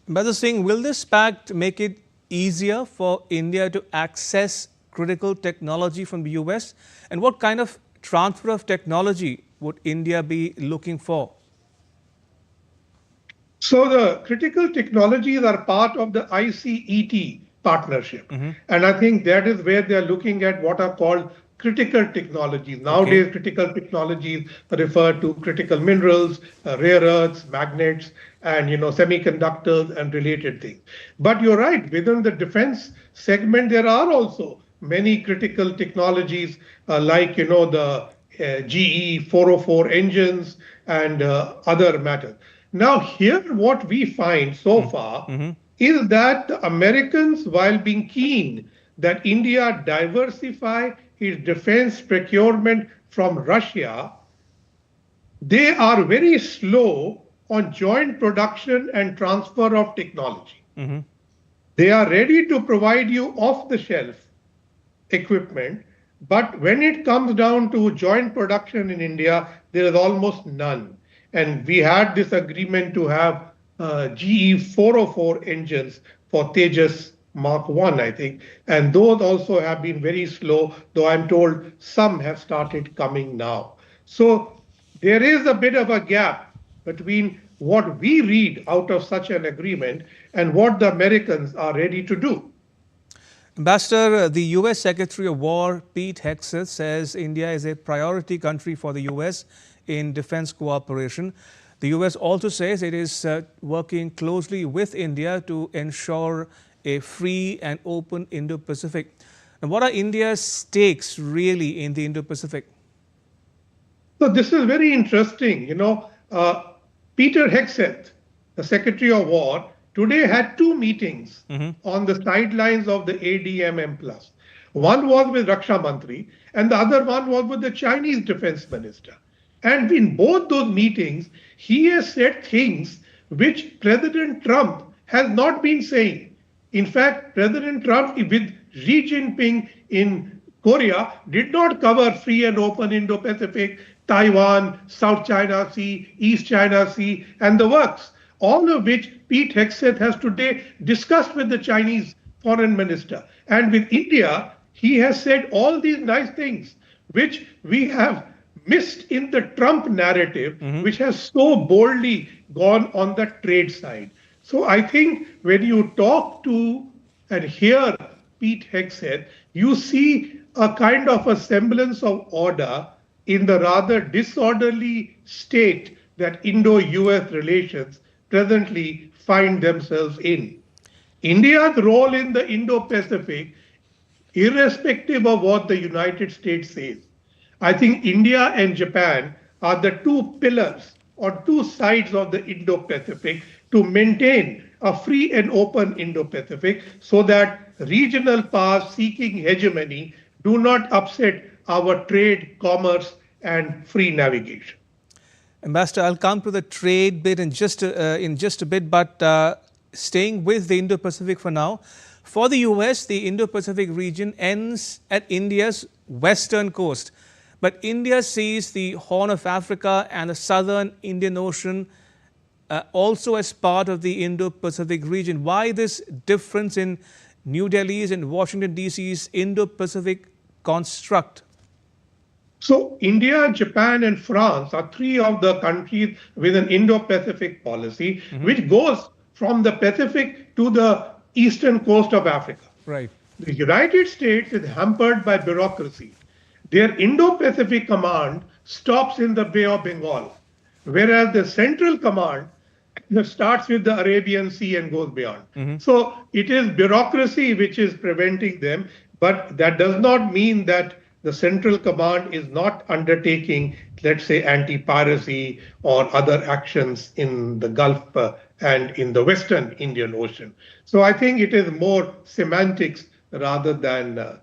Speaker 1: Ambassador Singh, will this pact make it easier for India to access critical technology from the US? And what kind of transfer of technology would India be looking for?
Speaker 19: So the critical technologies are part of the ICET partnership. And I think that is where they are looking at what are called critical technologies. Nowadays, critical technologies refer to critical minerals, rare earths, magnets, and semiconductors and related things. But you're right, within the defense segment, there are also many critical technologies like, the GE 404 engines and other matters. Now, here what we find so far is that the Americans, while being keen that India diversify its defense procurement from Russia, they are very slow on joint production and transfer of technology. They are ready to provide you off-the-shelf equipment, but when it comes down to joint production in India, there is almost none. And we had this agreement to have GE 404 engines for Tejas Mark 1, I think. And those also have been very slow, though I'm told some have started coming now. So there is a bit of a gap between what we read out of such an agreement and what the Americans are ready to do.
Speaker 1: Ambassador, the US Secretary of War, Pete Hegseth, says India is a priority country for the US in defense cooperation. The US also says it is working closely with India to ensure a free and open Indo-Pacific. And what are India's stakes really in the Indo-Pacific?
Speaker 19: So this is very interesting. Peter Hegseth, the Secretary of War, today had two meetings on the sidelines of the ADMM+. One was with Raksha Mantri and the other one was with the Chinese Defense Minister. And in both those meetings, he has said things which President Trump has not been saying. In fact, President Trump with Xi Jinping in Korea did not cover free and open Indo-Pacific, Taiwan, South China Sea, East China Sea, and the works, all of which Pete Hegseth has today discussed with the Chinese foreign minister. And with India, he has said all these nice things, which we have missed in the Trump narrative, which has so boldly gone on the trade side. So I think when you talk to and hear Pete Hegseth, you see a kind of a semblance of order in the rather disorderly state that Indo-US relations presently find themselves in. India's role in the Indo-Pacific irrespective of what the United States says. I think India and Japan are the two pillars or two sides of the Indo-Pacific to maintain a free and open Indo-Pacific so that regional powers seeking hegemony do not upset our trade, commerce, and free navigation.
Speaker 1: Ambassador, I'll come to the trade bit in just a bit, but staying with the Indo-Pacific for now. For the US, the Indo-Pacific region ends at India's western coast. But India sees the Horn of Africa and the southern Indian Ocean also as part of the Indo-Pacific region. Why this difference in New Delhi's and Washington, D.C.'s Indo-Pacific construct?
Speaker 19: So India, Japan, and France are three of the countries with an Indo-Pacific policy, which goes from the Pacific to the eastern coast of Africa.
Speaker 1: Right.
Speaker 19: The United States is hampered by bureaucracy. Their Indo-Pacific command stops in the Bay of Bengal, whereas the central command starts with the Arabian Sea and goes beyond. So it is bureaucracy which is preventing them, but that does not mean that the central command is not undertaking, let's say, anti-piracy or other actions in the Gulf and in the Western Indian Ocean. So I think it is more semantics rather than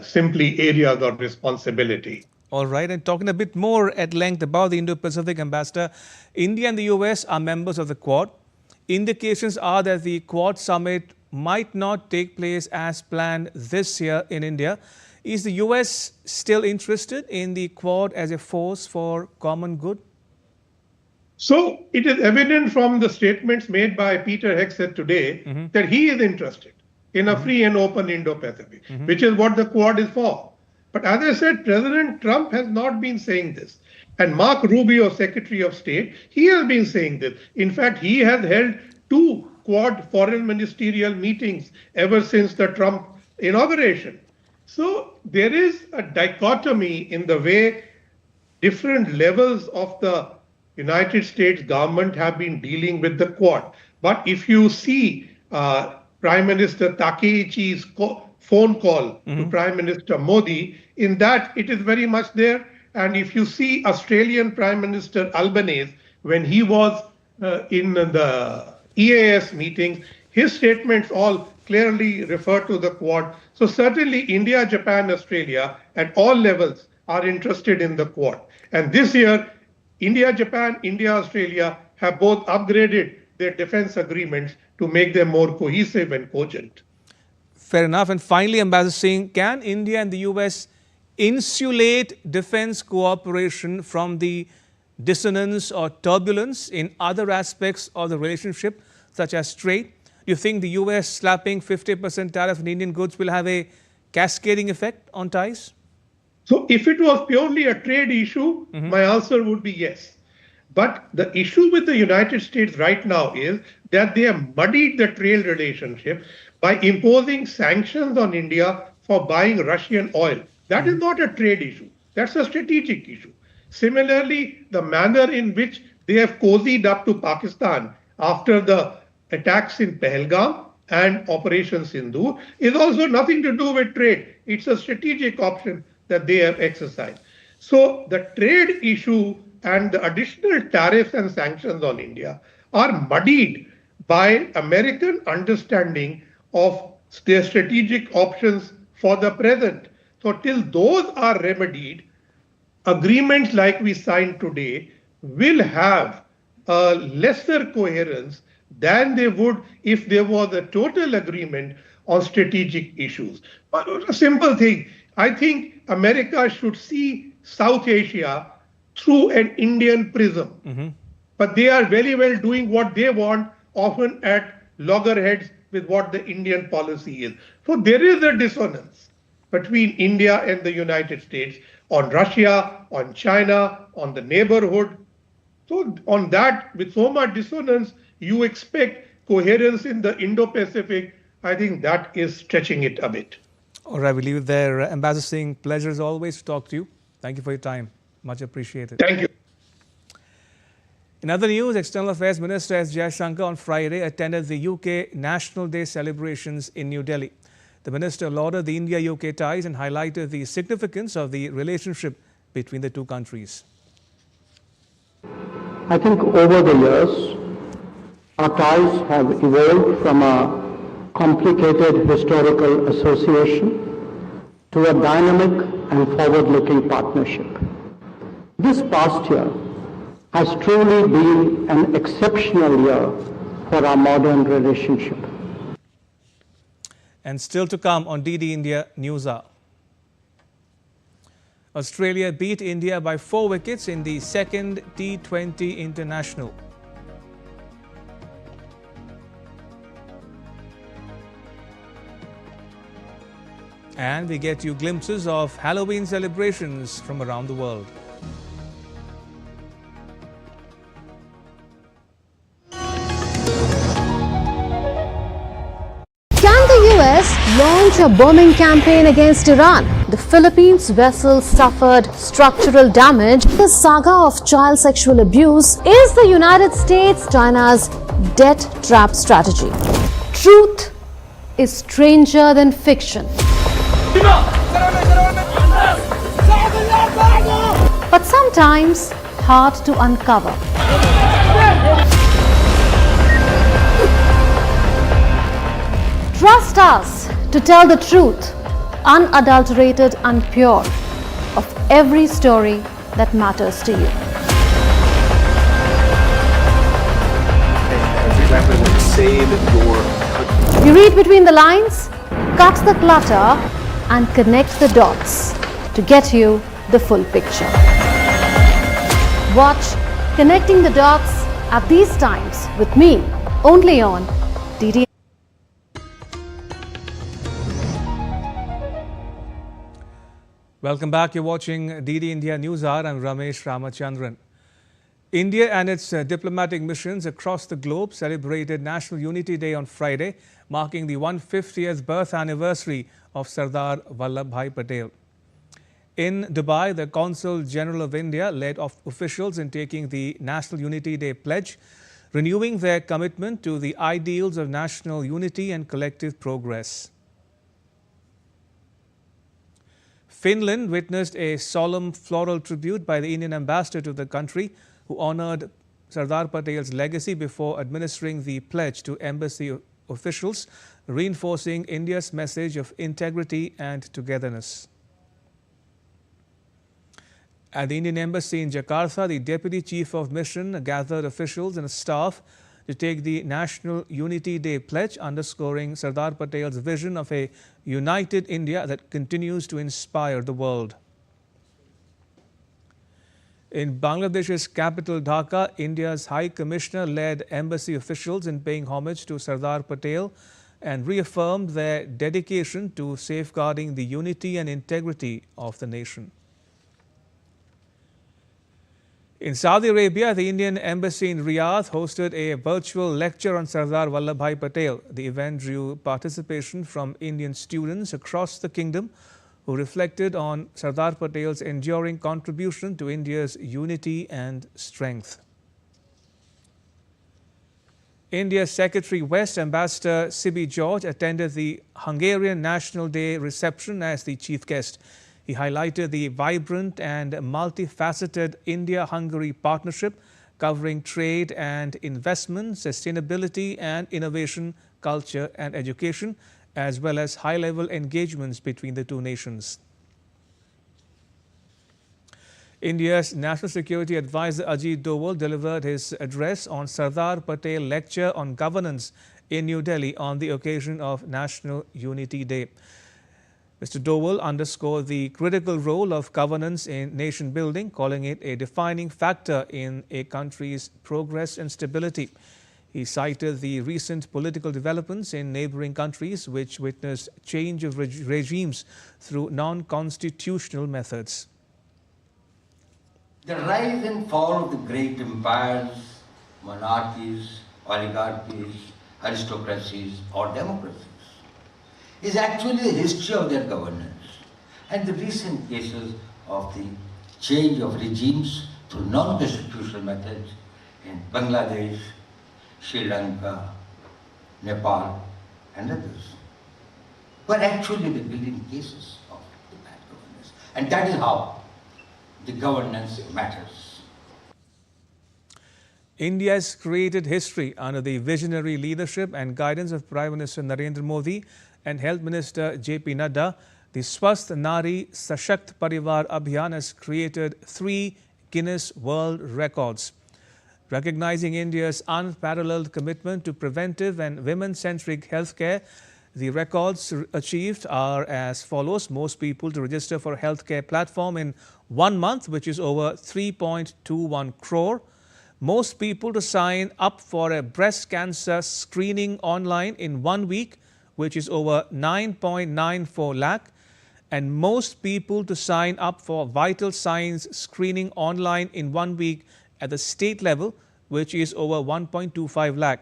Speaker 19: simply areas of responsibility.
Speaker 1: All right, and talking a bit more at length about the Indo-Pacific, Ambassador, India and the US are members of the Quad. Indications are that the Quad summit might not take place as planned this year in India. Is the US still interested in the Quad as a force for common good?
Speaker 19: So it is evident from the statements made by Peter Hegseth today that he is interested in a free and open Indo-Pacific, which is what the Quad is for. But as I said, President Trump has not been saying this. And Mark Rubio, Secretary of State, he has been saying this. In fact, he has held 2 Quad foreign ministerial meetings ever since the Trump inauguration. So there is a dichotomy in the way different levels of the United States government have been dealing with the Quad. But if you see Prime Minister Takeichi's phone call to Prime Minister Modi, in that it is very much there. And if you see Australian Prime Minister Albanese, when he was in the EAS meetings, his statements all clearly refer to the Quad. So certainly India, Japan, Australia at all levels are interested in the Quad. And this year, India, Japan, India, Australia have both upgraded their defense agreements to make them more cohesive and cogent.
Speaker 1: Fair enough. And finally, Ambassador Singh, can India and the US insulate defense cooperation from the dissonance or turbulence in other aspects of the relationship, such as trade? Do you think the US slapping 50% tariff on Indian goods will have a cascading effect on ties?
Speaker 19: So if it was purely a trade issue, my answer would be yes. But the issue with the United States right now is that they have muddied the trade relationship by imposing sanctions on India for buying Russian oil. That is not a trade issue. That's a strategic issue. Similarly, the manner in which they have cozied up to Pakistan after the attacks in Pahalgam and Operation Sindoor is also nothing to do with trade. It's a strategic option that they have exercised. So the trade issue and the additional tariffs and sanctions on India are muddied by American understanding of their strategic options for the present. So till those are remedied, agreements like we signed today will have a lesser coherence than they would if there was a total agreement on strategic issues. But a simple thing, I think America should see South Asia through an Indian prism. But they are very well doing what they want, often at loggerheads with what the Indian policy is. So there is a dissonance between India and the United States on Russia, on China, on the neighborhood. So on that, with so much dissonance, you expect coherence in the Indo-Pacific. I think that is stretching it a bit.
Speaker 1: All right, we'll leave it there. Ambassador Singh, pleasure as always to talk to you. Thank you for your time. Much appreciated.
Speaker 19: Thank you.
Speaker 1: In other news, External Affairs Minister S. Jaishankar on Friday attended the UK National Day celebrations in New Delhi. The minister lauded the India-UK ties and highlighted the significance of the relationship between the two countries.
Speaker 20: I think over the years, our ties have evolved from a complicated historical association to a dynamic and forward-looking partnership. This past year has truly been an exceptional year for our modern relationship.
Speaker 1: And still to come on DD India Newshour. Australia beat India by 4 wickets in the second T20 International. And we get you glimpses of Halloween celebrations from around the world.
Speaker 21: Can the US launch a bombing campaign against Iran? The Philippines vessel suffered structural damage. The saga of child sexual abuse is the United States China's debt trap strategy. Truth is stranger than fiction. But sometimes hard to uncover. Trust us to tell the truth, unadulterated and pure, of every story that matters to you.
Speaker 22: Every weapon will save your country.
Speaker 21: You read between the lines, cut the clutter, and connect the dots to get you the full picture. Watch Connecting the Dots at these times with me, only on DD.
Speaker 1: Welcome back. You're watching DD India Newshour. I'm Ramesh Ramachandran. India and its diplomatic missions across the globe celebrated National Unity Day on Friday, marking the 150th birth anniversary of Sardar Vallabhbhai Patel. In Dubai, the Consul General of India led officials in taking the National Unity Day pledge, renewing their commitment to the ideals of national unity and collective progress. Finland witnessed a solemn floral tribute by the Indian ambassador to the country, who honored Sardar Patel's legacy before administering the pledge to embassy officials, reinforcing India's message of integrity and togetherness. At the Indian Embassy in Jakarta, the Deputy Chief of Mission gathered officials and staff to take the National Unity Day pledge, underscoring Sardar Patel's vision of a united India that continues to inspire the world. In Bangladesh's capital Dhaka, India's High Commissioner led embassy officials in paying homage to Sardar Patel and reaffirmed their dedication to safeguarding the unity and integrity of the nation. In Saudi Arabia, the Indian Embassy in Riyadh hosted a virtual lecture on Sardar Vallabhbhai Patel. The event drew participation from Indian students across the kingdom who reflected on Sardar Patel's enduring contribution to India's unity and strength. India's Secretary West, Ambassador Sibi George, attended the Hungarian National Day reception as the chief guest. He highlighted the vibrant and multifaceted India-Hungary partnership covering trade and investment, sustainability and innovation, culture and education, as well as high-level engagements between the two nations. India's National Security Advisor Ajit Doval delivered his address on Sardar Patel Lecture on Governance in New Delhi on the occasion of National Unity Day. Mr. Doval underscored the critical role of governance in nation building, calling it a defining factor in a country's progress and stability. He cited the recent political developments in neighboring countries which witnessed change of regimes through non-constitutional methods.
Speaker 23: The rise and fall of the great empires, monarchies, oligarchies, aristocracies or democracies is actually the history of their governance, and the recent cases of the change of regimes through non-constitutional methods in Bangladesh, Sri Lanka, Nepal and others. were actually the leading cases of the bad governance. And that is how the governance matters.
Speaker 1: India has created history under the visionary leadership and guidance of Prime Minister Narendra Modi and Health Minister J.P. Nadda. The Swasth Nari Sashakt Parivar Abhiyan has created 3 Guinness World Records. Recognizing India's unparalleled commitment to preventive and women-centric healthcare, the records achieved are as follows. Most people to register for a healthcare platform in 1 month, which is over 3.21 crore. Most people to sign up for a breast cancer screening online in 1 week, which is over 9.94 lakh. And most people to sign up for vital signs screening online in 1 week at the state level, which is over 1.25 lakh.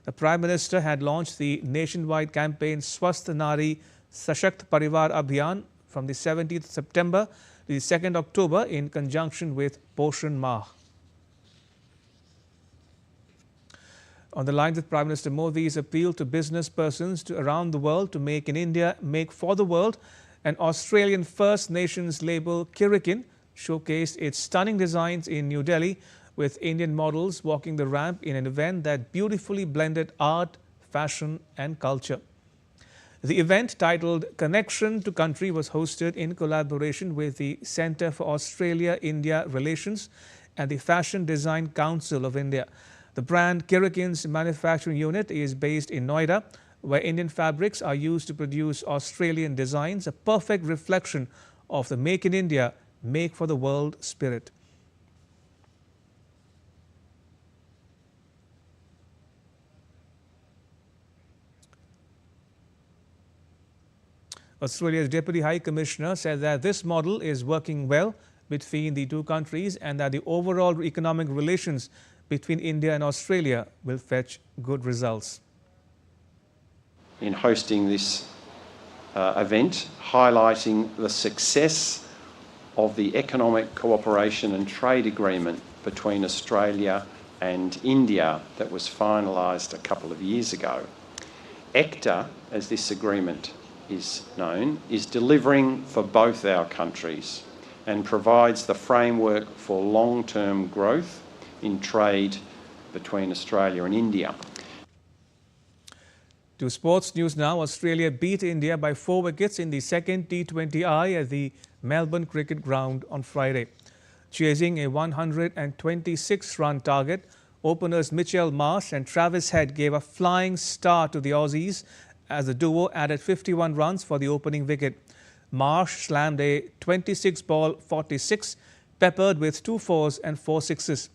Speaker 1: The Prime Minister had launched the nationwide campaign Swasth Nari Sashakt Parivar Abhiyan from the 17th September to the 2nd October in conjunction with Poshan Mah. On the lines with Prime Minister Modi's appeal to business persons around the world to make in India, make for the world, an Australian First Nations label Kirikin showcased its stunning designs in New Delhi, with Indian models walking the ramp in an event that beautifully blended art, fashion and culture. The event, titled Connection to Country, was hosted in collaboration with the Centre for Australia-India Relations and the Fashion Design Council of India. The brand Kirikin's manufacturing unit is based in Noida, where Indian fabrics are used to produce Australian designs, a perfect reflection of the Make in India, Make for the World spirit. Australia's Deputy High Commissioner said that this model is working well between the two countries and that the overall economic relations between India and Australia will fetch good results.
Speaker 2: In hosting this event, highlighting the success of the economic cooperation and trade agreement between Australia and India that was finalised a couple of years ago. ECTA, as this agreement is known, is delivering for both our countries and provides the framework for long-term growth in trade between Australia and India.
Speaker 1: To sports news now, Australia beat India by 4 wickets in the second T20I at the Melbourne Cricket Ground on Friday. Chasing a 126-run target, openers Mitchell Marsh and Travis Head gave a flying start to the Aussies as the duo added 51 runs for the opening wicket. Marsh slammed a 26-ball 46, peppered with 2 fours and 4 sixes.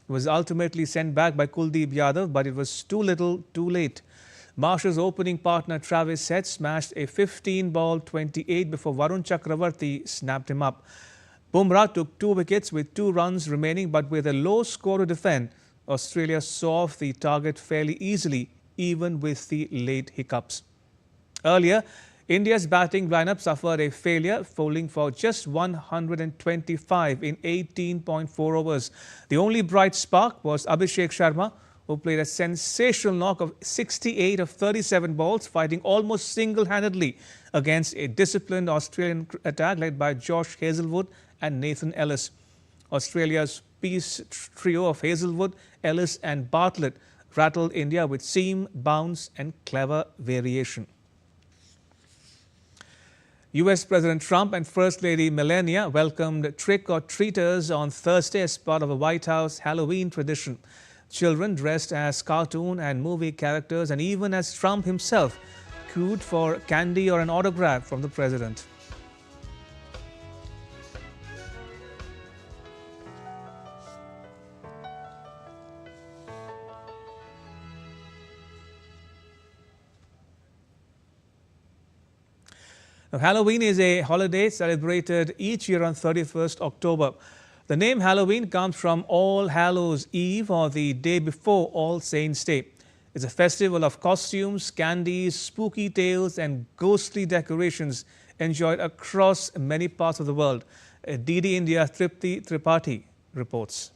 Speaker 1: It was ultimately sent back by Kuldeep Yadav, but it was too little, too late. Marsh's opening partner Travis Head smashed a 15-ball 28 before Varun Chakravarti snapped him up. Bumrah took 2 wickets with 2 runs remaining, but with a low score to defend, Australia saw off the target fairly easily, even with the late hiccups. Earlier, India's batting lineup suffered a failure, falling for just 125 in 18.4 overs. The only bright spark was Abhishek Sharma, who played a sensational knock of 68 of 37 balls, fighting almost single-handedly against a disciplined Australian attack led by Josh Hazlewood and Nathan Ellis. Australia's peace trio of Hazlewood, Ellis and Bartlett rattled India with seam, bounce and clever variation. US President Trump and First Lady Melania welcomed trick-or-treaters on Thursday as part of a White House Halloween tradition. Children dressed as cartoon and movie characters and even as Trump himself queued for candy or an autograph from the president. Now, Halloween is a holiday celebrated each year on 31st October. The name Halloween comes from All Hallows Eve, or the day before All Saints' Day. It's a festival of costumes, candies, spooky tales and ghostly decorations enjoyed across many parts of the world. DD India's Tripti Tripathi reports.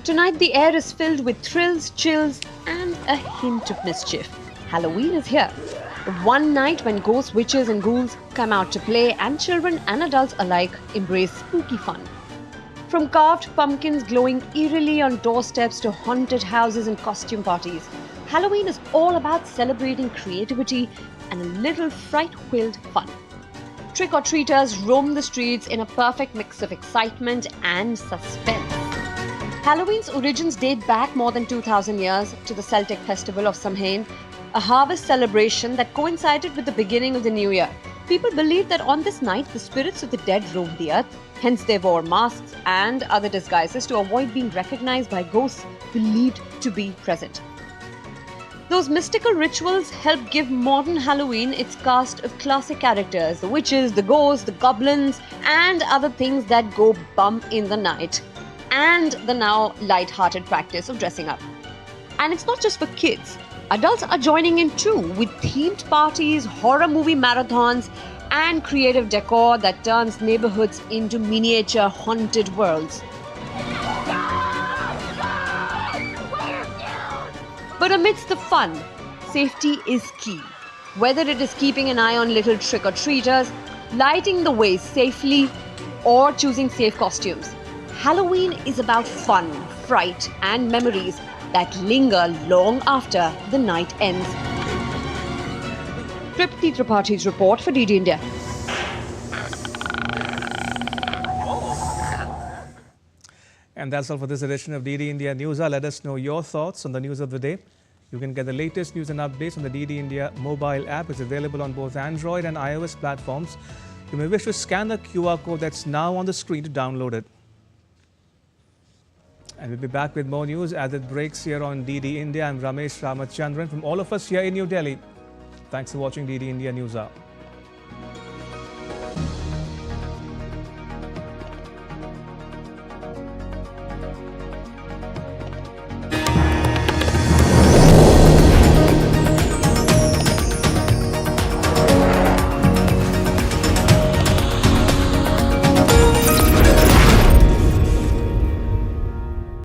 Speaker 4: Tonight the air is filled with thrills, chills and a hint of mischief. Halloween is here. One night when ghosts, witches and ghouls come out to play and children and adults alike embrace spooky fun. From carved pumpkins glowing eerily on doorsteps to haunted houses and costume parties, Halloween is all about celebrating creativity and a little fright-filled fun. Trick-or-treaters roam the streets in a perfect mix of excitement and suspense. Halloween's origins date back more than 2,000 years to the Celtic festival of Samhain, a harvest celebration that coincided with the beginning of the new year. People believed that on this night, the spirits of the dead roamed the earth. Hence, they wore masks and other disguises to avoid being recognized by ghosts believed to be present. Those mystical rituals help give modern Halloween its cast of classic characters, the witches, the ghosts, the goblins, and other things that go bump in the night, and the now light-hearted practice of dressing up. And it's not just for kids. Adults are joining in too, with themed parties, horror movie marathons, and creative decor that turns neighborhoods into miniature haunted worlds. But amidst the fun, safety is key. Whether it is keeping an eye on little trick-or-treaters, lighting the way safely, or choosing safe costumes, Halloween is about fun, fright, and memories that linger long after the night ends. Tripti Tripachi's report for DD India.
Speaker 1: And that's all for this edition of DD India Newshour. Let us know your thoughts on the news of the day. You can get the latest news and updates on the DD India mobile app. It's available on both Android and iOS platforms. You may wish to scan the QR code that's now on the screen to download it. And we'll be back with more news as it breaks here on DD India. I'm Ramesh Ramachandran from all of us here in New Delhi. Thanks for watching DD India Newshour.